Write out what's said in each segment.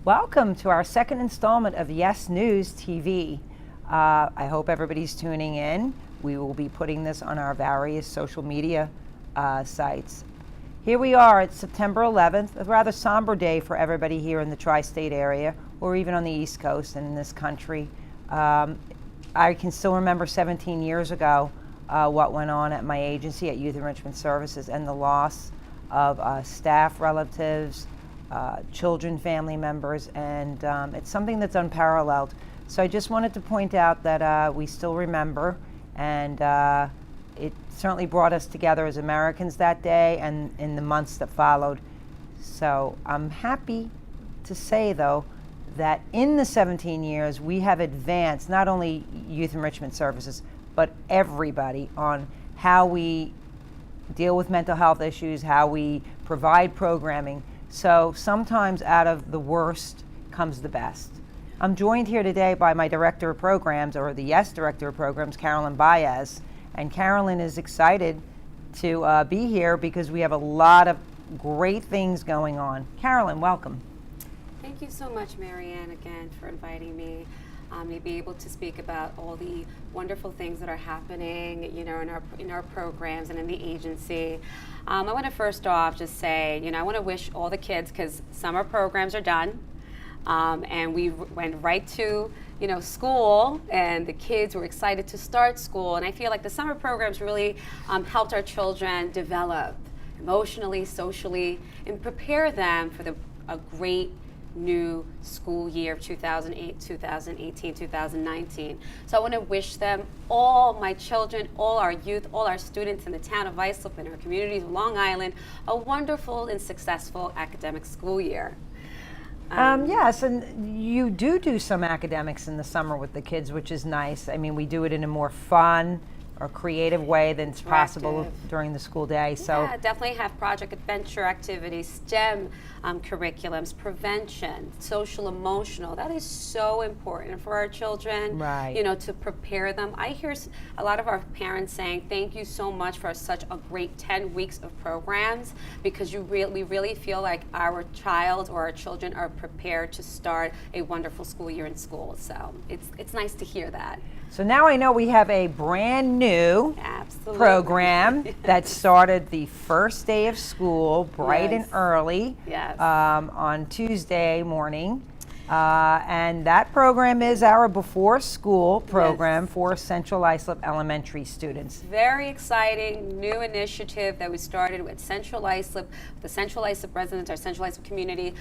Welcome to our second installment of Yes News TV. I hope everybody's tuning in. We will be putting this on our various social media sites. Here we are, it's September 11th, a rather somber day for everybody here in the tri-state area, or even on the East Coast and in this country. I can still remember 17 years ago what went on at my agency at Youth Enrichment Services and the loss of staff, relatives, children, family members, and it's something that's unparalleled. So I just wanted to point out that we still remember, and it certainly brought us together as Americans that day and in the months that followed. So I'm happy to say, though, that in the 17 years we have advanced not only Youth Enrichment Services, but everybody on how we deal with mental health issues, how we provide programming. So sometimes out of the worst comes the best. I'm joined here today by my Director of Programs, or the Yes Director of Programs, Carolyn Baez. And Carolyn is excited to be here because we have a lot of great things going on. Carolyn, welcome. Thank you so much, MaryAnn, again, for inviting me. To be able to speak about all the wonderful things that are happening, you know, in our programs and in the agency. I want to first off just say, you know, I want to wish all the kids, because summer programs are done, and we went right to, you know, school, and the kids were excited to start school. And I feel like the summer programs really helped our children develop emotionally, socially, and prepare them for a great new school year of 2008, 2018, 2019. So I want to wish them, all my children, all our youth, all our students in the town of Islip and our communities of Long Island, a wonderful and successful academic school year. Yes, and you do some academics in the summer with the kids, which is nice. I mean, we do it in a more fun or creative way than it's possible during the school day. So yeah, definitely have project adventure activities, STEM curriculums, prevention, social emotional. That is so important for our children, right? You know, to prepare them. I hear a lot of our parents saying, thank you so much for such a great 10 weeks of programs, because we really feel like our child or our children are prepared to start a wonderful school year in school. So it's nice to hear that. So now I know we have a brand new program that started the first day of school, bright and early, on Tuesday morning. And that program is our before school program for Central Islip Elementary students. Very exciting new initiative that we started with Central Islip, the Central Islip residents, our Central Islip community.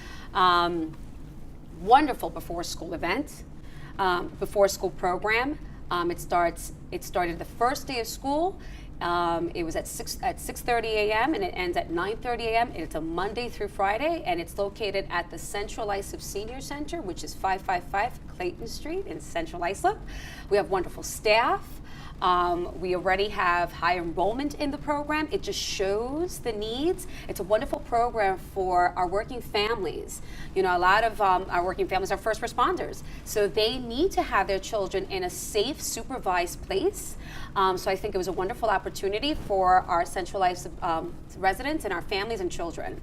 Wonderful before school event, before school program. It started the first day of school. It was at 6:30 a.m. and it ends at 9:30 a.m. It's a Monday through Friday, and it's located at the Central Islip Senior Center, which is 555 Clayton Street in Central Islip. We have wonderful staff. We already have high enrollment in the program. It just shows the needs. It's a wonderful program for our working families. You know, a lot of our working families are first responders, so they need to have their children in a safe, supervised place. So I think it was a wonderful opportunity for our Central Islip residents and our families and children.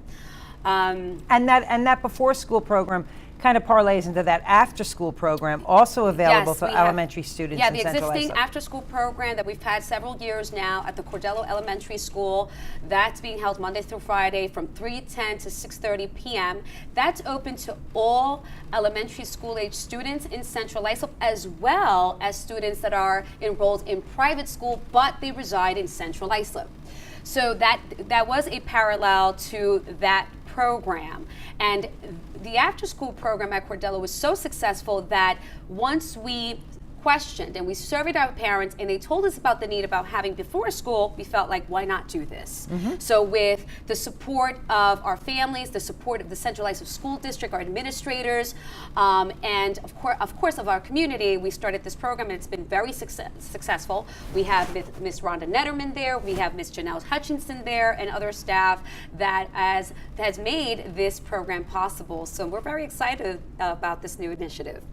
And that before school program kind of parlays into that after school program, also available for elementary students in Central Islip. Yeah, the existing after school program that we've had several years now at the Cordello Elementary School, that's being held Monday through Friday from 3:10 to 6:30 p.m. That's open to all elementary school age students in Central Islip, as well as students that are enrolled in private school, but they reside in Central Islip. So that was a parallel to that program. And the after-school program at Cordello was so successful that once we questioned and we surveyed our parents and they told us about the need about having before school, we felt like, why not do this? So with the support of our families, the support of the Central Islip School District, our administrators, and of course of our community, we started this program, and it's been very successful. We have Miss Rhonda Netterman there, we have Miss Janelle Hutchinson there, and other staff that has made this program possible. So we're very excited about this new initiative.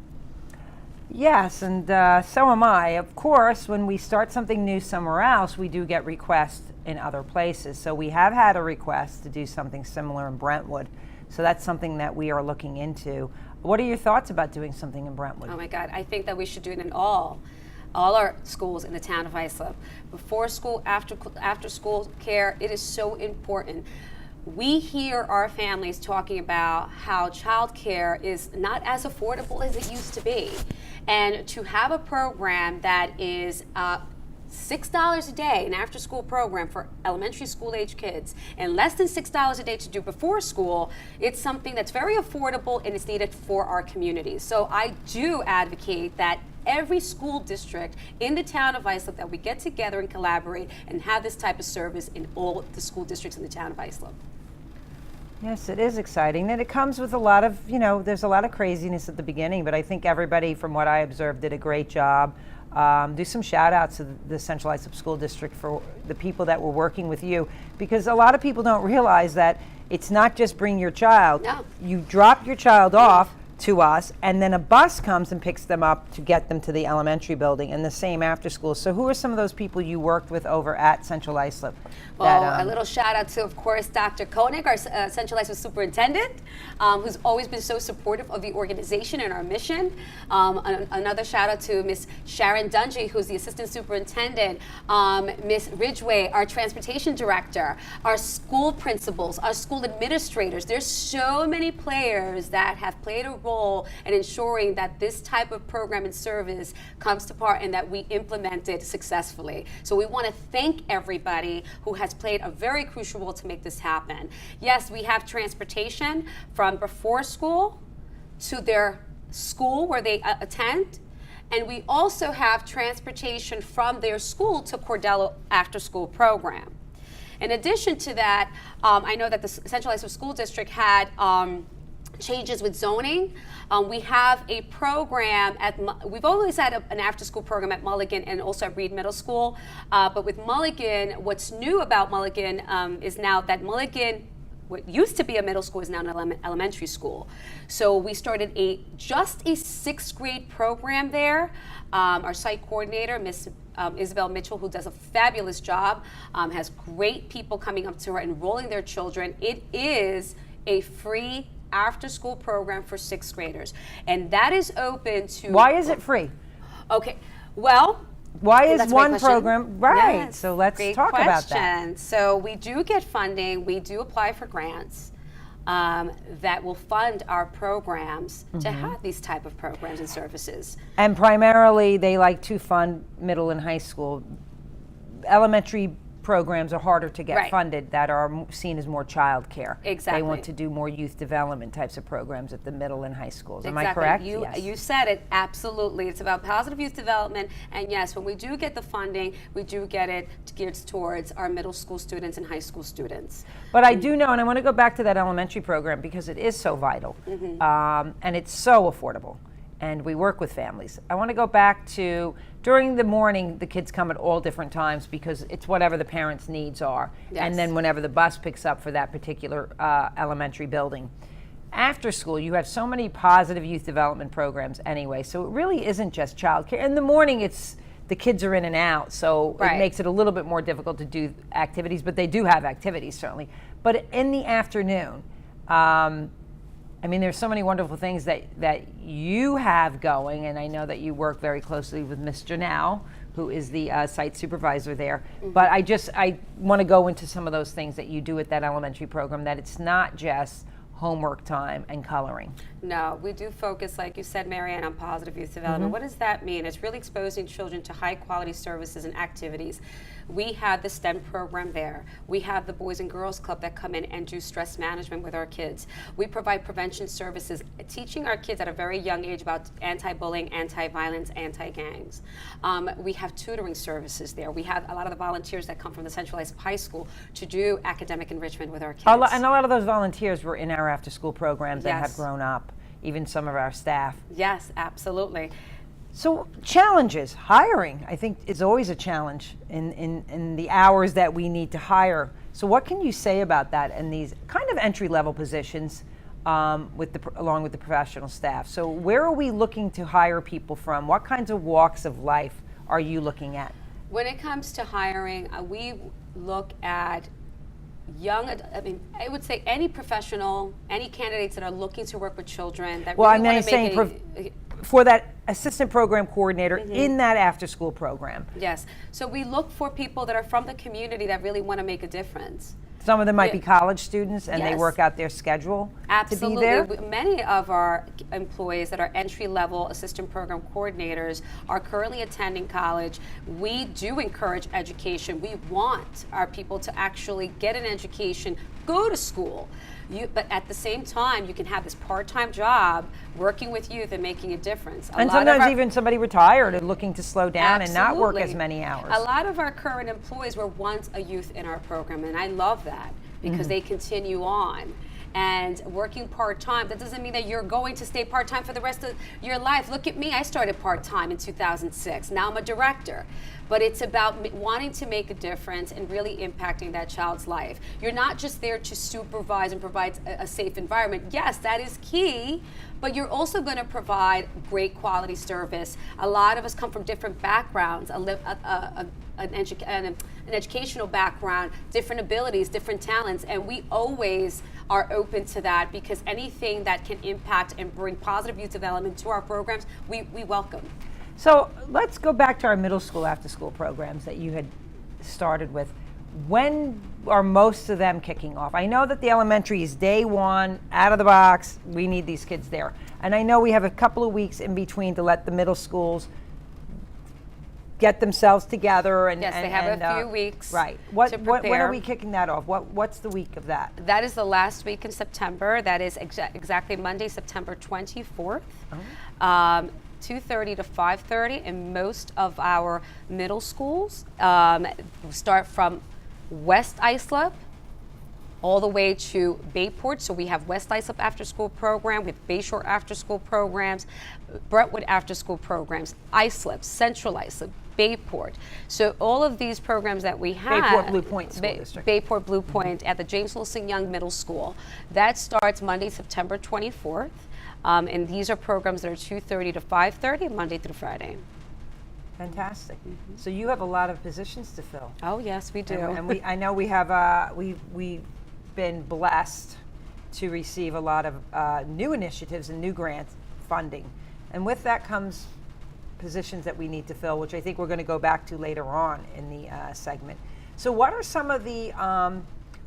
Yes, and so am I. Of course, when we start something new somewhere else, we do get requests in other places. So we have had a request to do something similar in Brentwood. So that's something that we are looking into. What are your thoughts about doing something in Brentwood? Oh my God, I think that we should do it in all our schools in the town of Islip. Before school, after school care, it is so important. We hear our families talking about how childcare is not as affordable as it used to be. And to have a program that is $6 a day, an after-school program for elementary school-age kids, and less than $6 a day to do before school, it's something that's very affordable and it's needed for our communities. So I do advocate that every school district in the town of Islip, that we get together and collaborate and have this type of service in all the school districts in the town of Islip. Yes, it is exciting. And it comes with a lot of, there's a lot of craziness at the beginning, but I think everybody, from what I observed, did a great job. Do some shout outs to the Central Islip School District for the people that were working with you, because a lot of people don't realize that it's not just bring your child. No. You drop your child off to us, and then a bus comes and picks them up to get them to the elementary building, and the same after school. So who are some of those people you worked with over at Central Islip? Well, a little shout out to, of course, Dr. Koenig, our Central Islip superintendent, who's always been so supportive of the organization and our mission. Another shout out to Miss Sharon Dungy, who's the assistant superintendent, Miss Ridgway, our transportation director, our school principals, our school administrators. There's so many players that have played a role in ensuring that this type of program and service comes to part and that we implement it successfully. So we want to thank everybody who has played a very crucial role to make this happen. Yes, we have transportation from before school to their school where they attend, and we also have transportation from their school to Cordello after school program. In addition to that, I know that the Central Islip School District had changes with zoning. We have a program we've always had an after-school program at Mulligan and also at Reed Middle School. But with Mulligan, what's new about Mulligan is now that Mulligan, what used to be a middle school, is now an elementary school. So we started just a 6th grade program there. Our site coordinator, Miss Isabel Mitchell, who does a fabulous job, has great people coming up to her, enrolling their children. It is a free after-school program for 6th graders, and that is open to. Why is it free? Okay, well. Why is one program right? Yes, so let's great talk question. about that. So we do get funding. We do apply for grants that will fund our programs to have these type of programs and services. And primarily, they like to fund middle and high school. Elementary programs are harder to get funded, that are seen as more child care. Exactly. They want to do more youth development types of programs at the middle and high schools. Am Exactly. I correct? Yes. You said it, absolutely. It's about positive youth development, and yes, when we do get the funding, we do get it geared towards our middle school students and high school students. But I do know, and I want to go back to that elementary program because it is so vital, and it's so affordable, and we work with families. I want to go back to, during the morning, the kids come at all different times because it's whatever the parents' needs are. Yes. And then whenever the bus picks up for that particular elementary building. After school, you have so many positive youth development programs anyway, so it really isn't just childcare. In the morning, the kids are in and out, so it makes it a little bit more difficult to do activities, but they do have activities, certainly. But in the afternoon, I mean, there's so many wonderful things that you have going, and I know that you work very closely with Ms. Janelle, who is the site supervisor there. But I want to go into some of those things that you do at that elementary program, that it's not just homework time and coloring. No, we do focus, like you said, MaryAnn, on positive youth development. What does that mean? It's really exposing children to high quality services and activities. We have the STEM program there. We have the Boys and Girls Club that come in and do stress management with our kids. We provide prevention services, teaching our kids at a very young age about anti-bullying, anti-violence, anti-gangs. We have tutoring services there. We have a lot of the volunteers that come from the Central Islip High School to do academic enrichment with our kids. And a lot of those volunteers were in our after-school programs and have Yes. grown up, even some of our staff. Yes, absolutely. So challenges, hiring, I think is always a challenge in the hours that we need to hire. So what can you say about that and these kind of entry-level positions along with the professional staff? So where are we looking to hire people from? What kinds of walks of life are you looking at? When it comes to hiring, we look at I would say any professional, any candidates that are looking to work with children that Well, really I'm want to saying make for that assistant program coordinator in that after-school program. Yes. So we look for people that are from the community that really want to make a difference. Some of them might be college students, and they Yes. work out their schedule Absolutely. to be there. Many of our employees that are entry-level assistant program coordinators are currently attending college. We do encourage education. We want our people to actually get an education, go to school. But at the same time, you can have this part-time job working with youth and making a difference. And sometimes even somebody retired and looking to slow down and not work Absolutely. as many hours. A lot of our current employees were once a youth in our program, and I love that because they continue on. And working part-time, that doesn't mean that you're going to stay part-time for the rest of your life. Look at me, I started part-time in 2006. Now I'm a director. But it's about wanting to make a difference and really impacting that child's life. You're not just there to supervise and provide a safe environment. Yes, that is key, but you're also going to provide great quality service. A lot of us come from different backgrounds, an educational background, different abilities, different talents, and we always are open to that because anything that can impact and bring positive youth development to our programs, we welcome. So let's go back to our middle school after-school programs that you had started with. When are most of them kicking off? I know that the elementary is day one, out of the box, we need these kids there. And I know we have a couple of weeks in between to let the middle schools get themselves together. And yes, they have a few weeks right. to prepare. When are we kicking that off? What's the week of that? That is the last week in September. That is exactly Monday, September 24th. 2:30 to 5:30, and most of our middle schools start from West Islip all the way to Bayport. So we have West Islip after school program, with Bayshore after school programs, Brentwood after school programs, Islip, Central Islip, Bayport. So all of these programs that we have. Bayport Blue Point School District. Bayport Blue Point at the James Wilson Young Middle School. That starts Monday, September 24th. And these are programs that are 2:30 to 5:30, Monday through Friday. Fantastic. So you have a lot of positions to fill. Oh yes, we do. And I know we have we've been blessed to receive a lot of new initiatives and new grant funding, and with that comes positions that we need to fill, which I think we're going to go back to later on in the segment. So what are some of the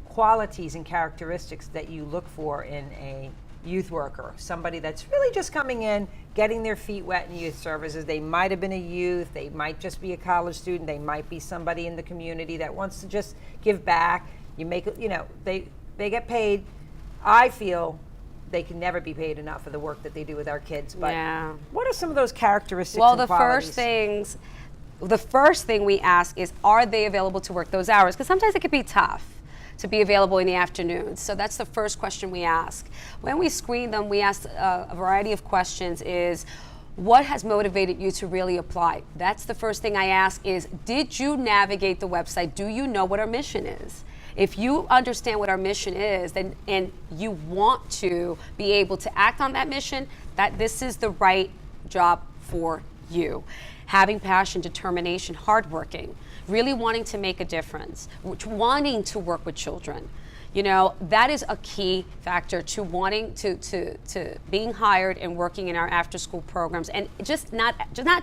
qualities and characteristics that you look for in a youth worker, somebody that's really just coming in, getting their feet wet in youth services? They might have been a youth, they might just be a college student, they might be somebody in the community that wants to just give back. You make it, they get paid. I feel they can never be paid enough for the work that they do with our kids. But what are some of those characteristics? Well, and qualities? the first thing we ask is, are they available to work those hours? Because sometimes it could be tough to be available in the afternoons. So that's the first question we ask. When we screen them, we ask a variety of questions. Is what has motivated you to really apply? That's the first thing I ask is, did you navigate the website? Do you know what our mission is? If you understand what our mission is, then and you want to be able to act on that mission, that this is the right job for you. Having passion, determination, hardworking, really wanting to make a difference, wanting to work with children. That is a key factor to wanting to being hired and working in our after school programs, and just not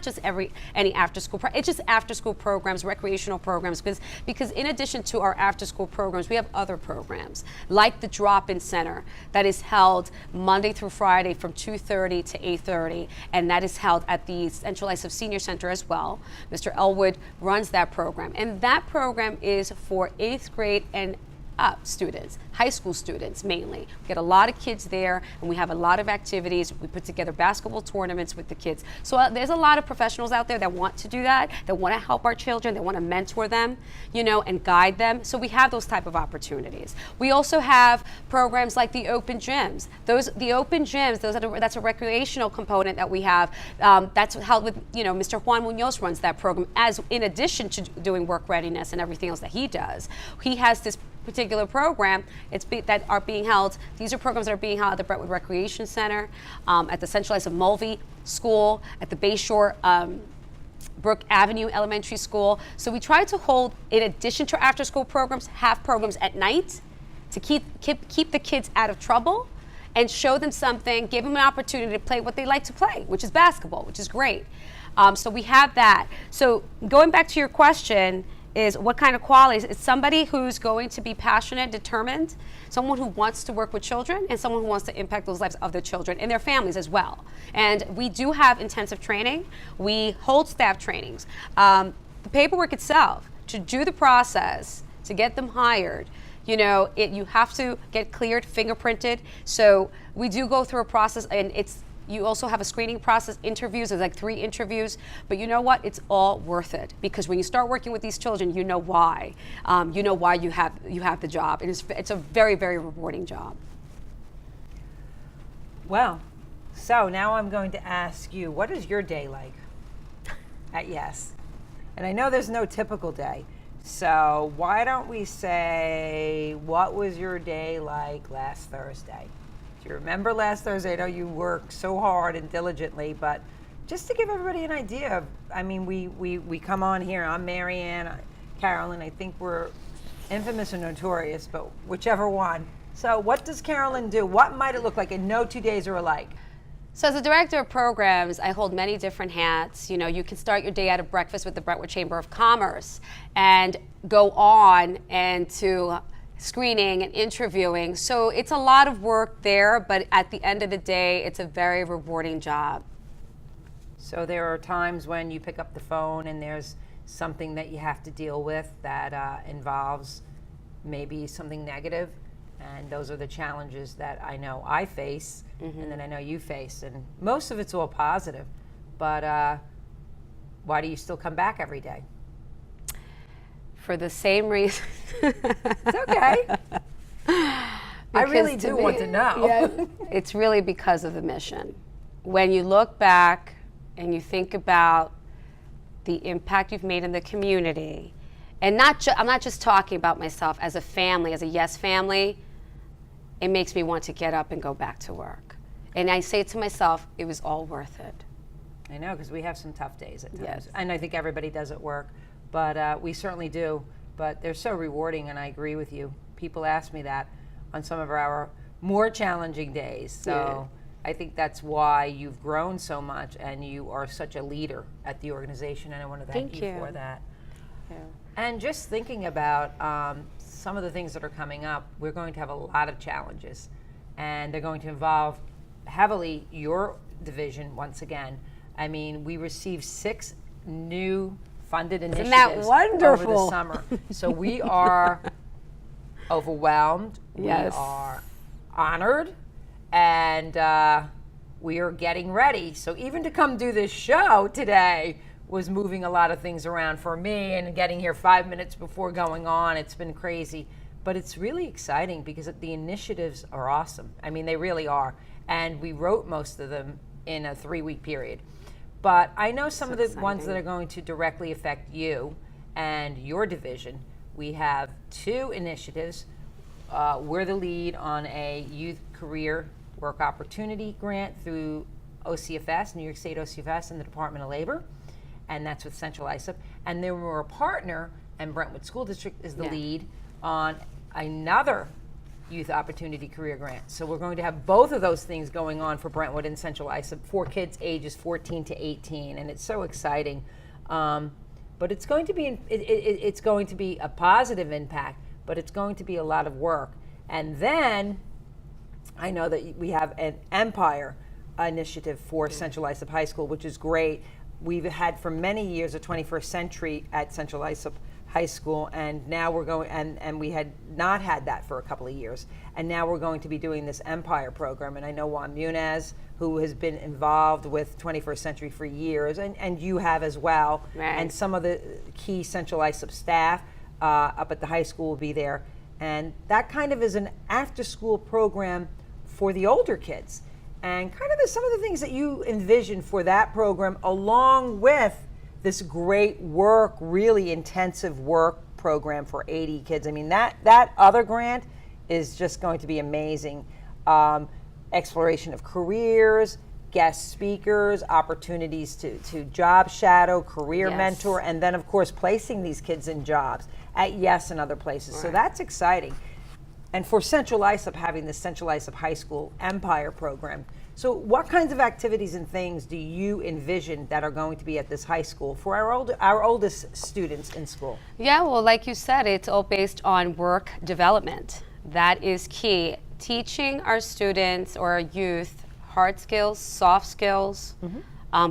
just any after school it's just after school programs, recreational programs, because in addition to our after school programs, we have other programs like the drop-in center that is held Monday through Friday from 2:30 to 8:30, and that is held at the Central Islip Senior Center as well. Mr. Elwood runs that program, and that program is for 8th grade and up students, high school students mainly. We get a lot of kids there, and we have a lot of activities. We put together basketball tournaments with the kids. So there's a lot of professionals out there that want to do that want to help our children, that want to mentor them, and guide them. So we have those type of opportunities. We also have programs like the open gyms. That's a recreational component that we have. That's held with, Mr. Juan Munoz runs that program, as in addition to doing work readiness and everything else that he does. He has this particular program that are being held. These are programs that are being held at the Brentwood Recreation Center, at the Central Islip Mulvey School, at the Bayshore Brook Avenue Elementary School. So we try to hold, in addition to our after-school programs, have programs at night to keep the kids out of trouble and show them something, give them an opportunity to play what they like to play, which is basketball, which is great. So we have that. So going back to your question, is what kind of qualities? It's somebody who's going to be passionate, determined, someone who wants to work with children, and someone who wants to impact those lives of their children and their families as well. And we do have intensive training. We hold staff trainings. The paperwork itself, to do the process, to get them hired, you know, you have to get cleared, fingerprinted. So we do go through a process, and you also have a screening process, interviews. There's like 3 interviews, but you know what? It's all worth it, because when you start working with these children, you know why. You know why you have the job. It's a very, very rewarding job. Well, so now I'm going to ask you, what is your day like at Yes? And I know there's no typical day, so why don't we say, what was your day like last Thursday? Do you remember last Thursday? I know you worked so hard and diligently, but just to give everybody an idea of, I mean, we come on here, I'm MaryAnn, Carolyn, I think we're infamous and notorious, but whichever one. So what does Carolyn do? What might it look like? And no 2 days are alike. So as a director of programs, I hold many different hats. You know, you can start your day at a breakfast with the Brentwood Chamber of Commerce and go on and to screening and interviewing. So it's a lot of work there, but at the end of the day, it's a very rewarding job. So there are times when you pick up the phone and there's something that you have to deal with that involves maybe something negative, and those are the challenges that I know I face, and then I know you face, and most of it's all positive, but why do you still come back every day? For the same reason. It's okay. I really do want to know. Yeah, it's really because of the mission. When you look back and you think about the impact you've made in the community, and I'm not just talking about myself as a family, as a Yes family, it makes me want to get up and go back to work. And I say to myself, it was all worth it. I know, because we have some tough days at times. Yes. And I think everybody does at work. But we certainly do. But they're so rewarding, and I agree with you. People ask me that on some of our more challenging days. So I think that's why you've grown so much, and you are such a leader at the organization, and I want to thank you for that. Yeah. And just thinking about some of the things that are coming up, we're going to have a lot of challenges, and they're going to involve heavily your division once again. I mean, we received 6 new funded initiatives Isn't that wonderful? over the summer. So we are overwhelmed. Yes. We are honored, and we are getting ready. So even to come do this show today was moving a lot of things around for me, and getting here 5 minutes before going on. It's been crazy, but it's really exciting because the initiatives are awesome. I mean, they really are. And we wrote most of them in a 3-week period. But I know some of the ones that are going to directly affect you and your division. We have 2 initiatives. We're the lead on a Youth Career Work Opportunity Grant through OCFS, New York State OCFS, and the Department of Labor, and that's with Central ISIP. And then we're a partner, and Brentwood School District is the lead on another Youth Opportunity Career Grant. So we're going to have both of those things going on for Brentwood and Central ISIP for kids ages 14 to 18, and it's so exciting. But it's going to be it's going to be a positive impact, but it's going to be a lot of work. And then I know that we have an Empire initiative for Central ISIP High School, which is great. We've had for many years a 21st century at Central ISIP High School, and now we're going, and we had not had that for a couple of years, and now we're going to be doing this Empire program. And I know Juan Munez, who has been involved with 21st Century for years, and you have as well, and some of the key Central ISIP staff up at the high school will be there. And that kind of is an after-school program for the older kids, and kind of some of the things that you envision for that program, along with this great work, really intensive work program for 80 kids. I mean, that other grant is just going to be amazing. Exploration of careers, guest speakers, opportunities to job shadow, career Yes. mentor, and then of course placing these kids in jobs at Yes and other places. So Right. that's exciting. And for Central Islip, having the Central Islip High School Empire program. So what kinds of activities and things do you envision that are going to be at this high school for our oldest students in school? Yeah, well, like you said, it's all based on work development. That is key. Teaching our students or our youth hard skills, soft skills,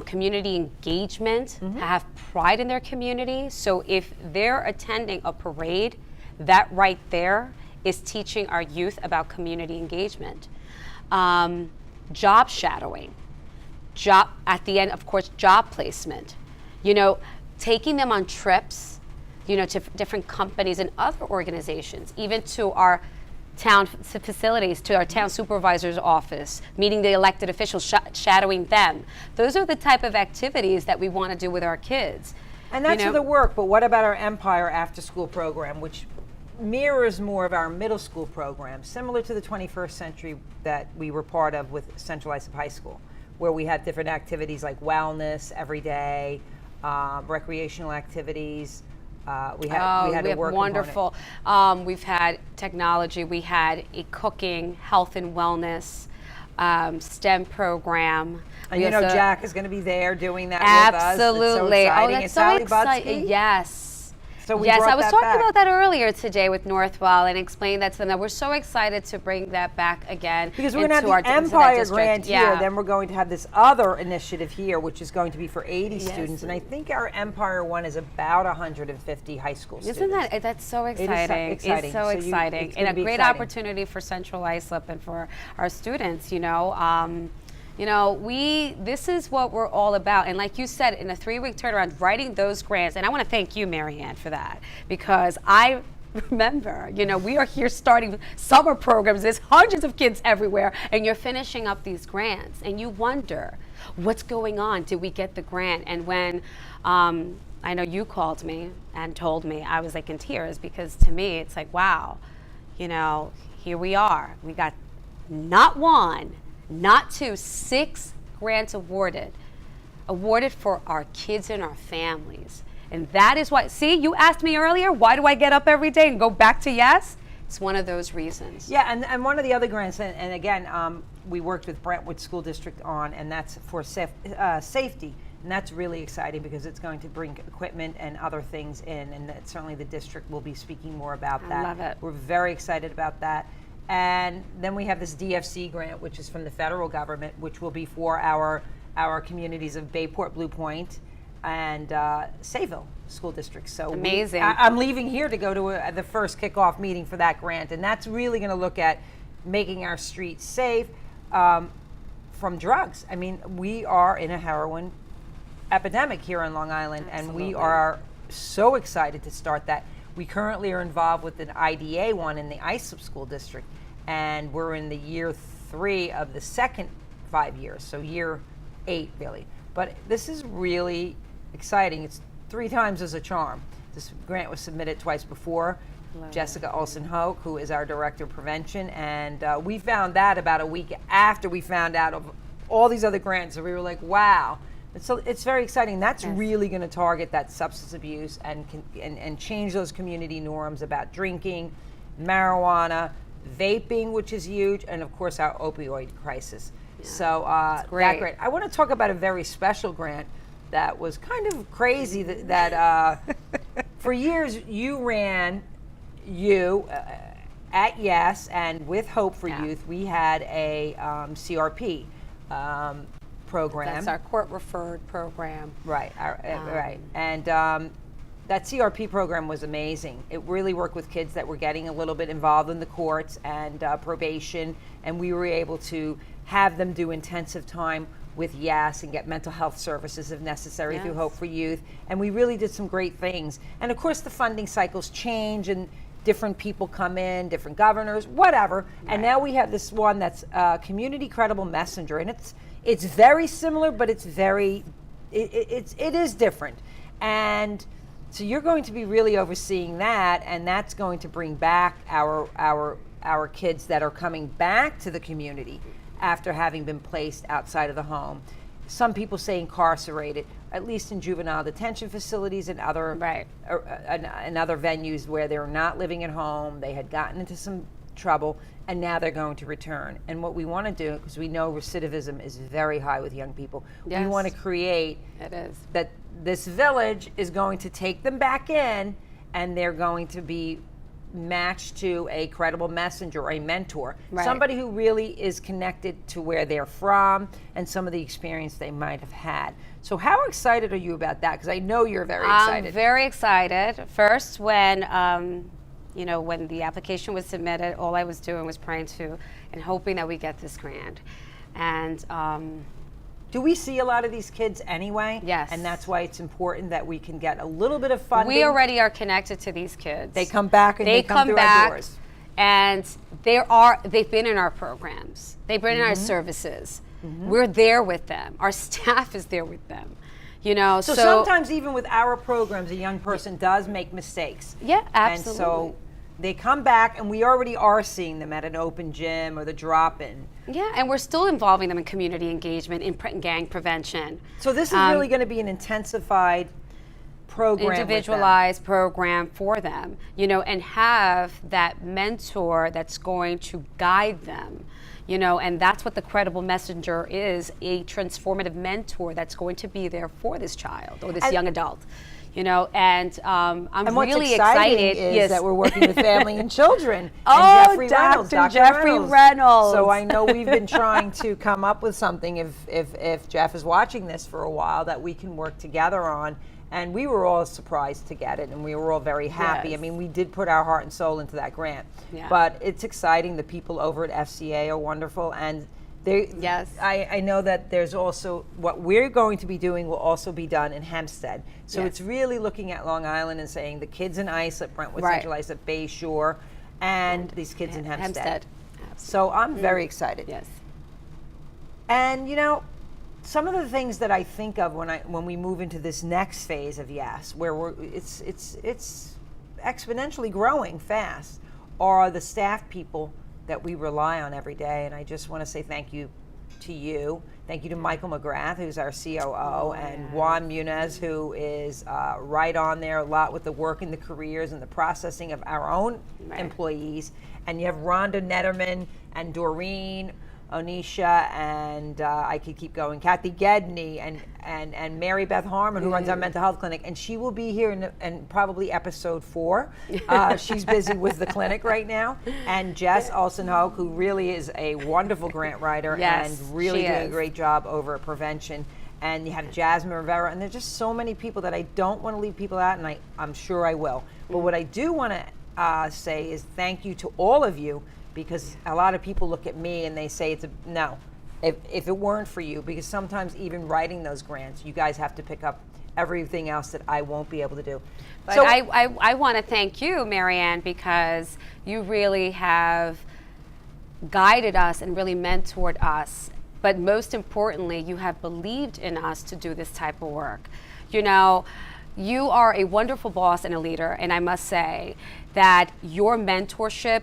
community engagement, have pride in their community. So if they're attending a parade, that right there is teaching our youth about community engagement. Job shadowing, at the end, of course, job placement. You know, taking them on trips, you know, to different companies and other organizations, even to our town facilities, to our town supervisor's office, meeting the elected officials, shadowing them. Those are the type of activities that we want to do with our kids. And that's you know? for the work, but what about our Empire after school program, which mirrors more of our middle school program, similar to the 21st century that we were part of with Central Islip High School, where we had different activities like wellness every day, recreational activities. We had we a have work wonderful. We've had technology. We had a cooking, health and wellness, STEM program. And We you know, also- Jack is going to be there doing that with us. Absolutely. It's so exciting. Oh, that's And so Sally exciting. Budsky. Yes. So we yes, brought I was that talking back. about that earlier today with Northwell and explained that to them. That we're so excited to bring that back again. Because we're going to have into the into that Empire district. Grant here, Yeah. then we're going to have this other initiative here, which is going to be for 80 Yes. students, and I think our Empire one is about 150 high school students. Isn't that's so exciting? exciting. It's so So exciting, it's and gonna a be great exciting. opportunity for Central Islip and for our students. This is what we're all about. And like you said, in a 3-week turnaround, writing those grants, and I want to thank you, MaryAnn, for that, because I remember, we are here starting summer programs. There's hundreds of kids everywhere, and you're finishing up these grants, and you wonder, what's going on? Did we get the grant? And when I know you called me and told me, I was like in tears, because to me, it's like, wow, here we are. We got not one, not two, 6 grants awarded for our kids and our families. And that is why, see, you asked me earlier, why do I get up every day and go back to Yes? It's one of those reasons. Yeah, and one of the other grants, and again, we worked with Brentwood School District on, and that's for safety. And that's really exciting because it's going to bring equipment and other things in, and that certainly the district will be speaking more about that. I love it. We're very excited about that. And then we have this DFC grant, which is from the federal government, which will be for our communities of Bayport, Blue Point, and Sayville school districts. So amazing. I'm leaving here to go to the first kickoff meeting for that grant, and that's really going to look at making our streets safe from drugs. I mean, we are in a heroin epidemic here on Long Island, and we are so excited to start that. We currently are involved with an IDA one in the Islip School District, and we're in the year 3 of the second 5 years, so year 8 really. But this is really exciting. It's 3 times as a charm. This grant was submitted twice before. Jessica Olsen-Hoke, who is our Director of Prevention, and we found that about a week after we found out of all these other grants, so we were like, wow. So it's very exciting. That's really going to target that substance abuse and change those community norms about drinking, marijuana, vaping, which is huge, and of course our opioid crisis. Yeah, so great. I want to talk about a very special grant that was kind of crazy that for years you ran at Yes, and with Hope for Youth we had a CRP program. That's our court-referred program. Right, right. And that CRP program was amazing. It really worked with kids that were getting a little bit involved in the courts and probation, and we were able to have them do intensive time with Yes and get mental health services if necessary through Hope for Youth. And we really did some great things. And of course the funding cycles change and different people come in, different governors, whatever. Right. And now we have this one that's Community Credible Messenger, and it's very similar, but it is different. And so you're going to be really overseeing that, and that's going to bring back our kids that are coming back to the community after having been placed outside of the home. Some people say incarcerated, at least in juvenile detention facilities and other and other venues where they're not living at home. They had gotten into some trouble, and now they're going to return. And what we want to do, because we know recidivism is very high with young people, we want to create that this village is going to take them back in, and they're going to be matched to a credible messenger or a mentor, somebody who really is connected to where they're from and some of the experience they might have had. So how excited are you about that? Because I know you're very excited. I'm very excited. First, when you know, when the application was submitted, all I was doing was praying to and hoping that we get this grant. And do we see a lot of these kids anyway? Yes. And that's why it's important that we can get a little bit of funding. We already are connected to these kids. They come back and they come through our doors. And they've been in our programs. They've been in our services. We're there with them. Our staff is there with them. You know, so sometimes even with our programs, a young person does make mistakes. Yeah, absolutely. And so they come back, and we already are seeing them at an open gym or the drop-in. Yeah, and we're still involving them in community engagement, in gang prevention. So this is really going to be an intensified program, individualized program for them, you know, and have that mentor that's going to guide them, you know, and that's what the credible messenger is, a transformative mentor that's going to be there for this child or this young adult. You know, and I'm really excited is that we're working with family and children. Oh, and Dr. Jeffrey Reynolds. So I know we've been trying to come up with something, if Jeff is watching this for a while, that we can work together on. And we were all surprised to get it, and we were all very happy. Yes. I mean, we did put our heart and soul into that grant. Yeah. But it's exciting. The people over at FCA are wonderful, and I know that there's also, what we're going to be doing will also be done in Hempstead. So it's really looking at Long Island and saying the kids in ICE at Brentwood Central ICE at Bay Shore, and these kids in Hempstead. So I'm very excited. Yes. And you know, some of the things that I think of when we move into this next phase of YES, where it's exponentially growing fast, are the staff people that we rely on every day. And I just want to say thank you to you. Thank you to Michael McGrath, who's our COO, and Juan Munez, who is right on there a lot with the work and the careers and the processing of our own employees. And you have Rhonda Netterman and Doreen, Onisha, and I could keep going, Kathy Gedney, and Mary Beth Harmon, who runs our mental health clinic, and she will be here in probably episode 4. She's busy with the clinic right now. And Jess Olsen-Hoke, who really is a wonderful grant writer and really doing a great job over at prevention. And you have Jasmine Rivera, and there's just so many people that I don't want to leave people out, and I'm sure I will. But what I do want to say is thank you to all of you, because a lot of people look at me and they say no, if it weren't for you, because sometimes even writing those grants, you guys have to pick up everything else that I won't be able to do. But so, I want to thank you, MaryAnn, because you really have guided us and really mentored us. But most importantly, you have believed in us to do this type of work. You know, you are a wonderful boss and a leader, and I must say that your mentorship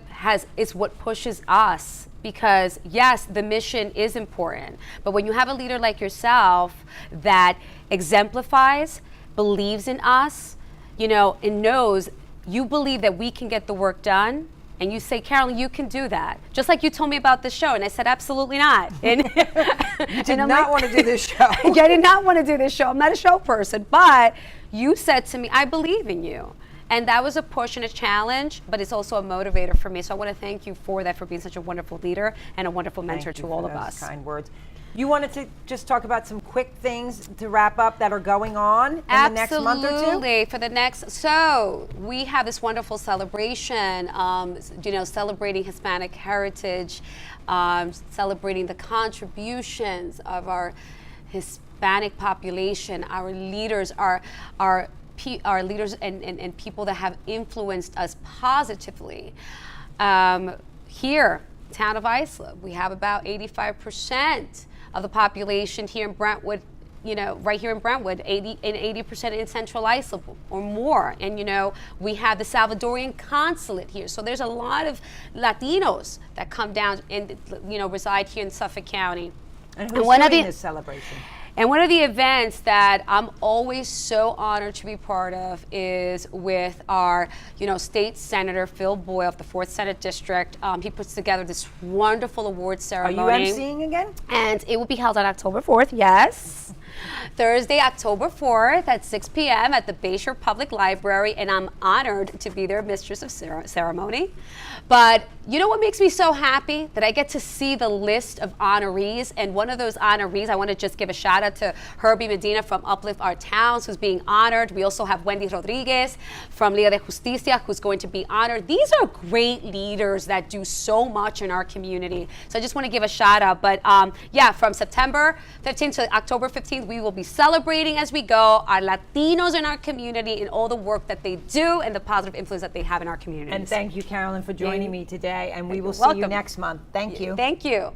is what pushes us, because yes, the mission is important, but when you have a leader like yourself that exemplifies, believes in us, you know, and knows you believe that we can get the work done, and you say, Carolyn, you can do that. Just like you told me about this show, and I said, absolutely not. And you did not want to do this show. I did not want to do this show. I'm not a show person, but you said to me, I believe in you. And that was a push and a challenge, but it's also a motivator for me. So I want to thank you for that, for being such a wonderful leader and a wonderful mentor to all of us. Kind words. You wanted to just talk about some quick things to wrap up that are going on in the next month or two? Absolutely. For the next, so we have this wonderful celebration, you know, celebrating Hispanic heritage, celebrating the contributions of our Hispanic population, our leaders, our leaders and people that have influenced us positively. Here, town of Islip, we have about 85% of the population here in Brentwood right here in Brentwood, 80% in Central Islip or more. And, we have the Salvadorian consulate here. So there's a lot of Latinos that come down and, reside here in Suffolk County. And who's doing this celebration? And one of the events that I'm always so honored to be part of is with our, State Senator Phil Boyle of the 4th Senate District. He puts together this wonderful award ceremony. Are you emceeing again? And it will be held on October 4th, yes. Thursday, October 4th at 6 p.m. at the Baez Public Library, and I'm honored to be their mistress of ceremony. But you know what makes me so happy? That I get to see the list of honorees, and one of those honorees, I want to just give a shout out to Herbie Medina from Uplift Our Towns, who's being honored. We also have Wendy Rodriguez from Liga de Justicia, who's going to be honored. These are great leaders that do so much in our community. So I just want to give a shout out. But from September 15th to October 15th, we will be celebrating as we go our Latinos in our community and all the work that they do and the positive influence that they have in our community. And thank you, Carolyn, for joining me today. And we will see you next month. Thank you. Thank you.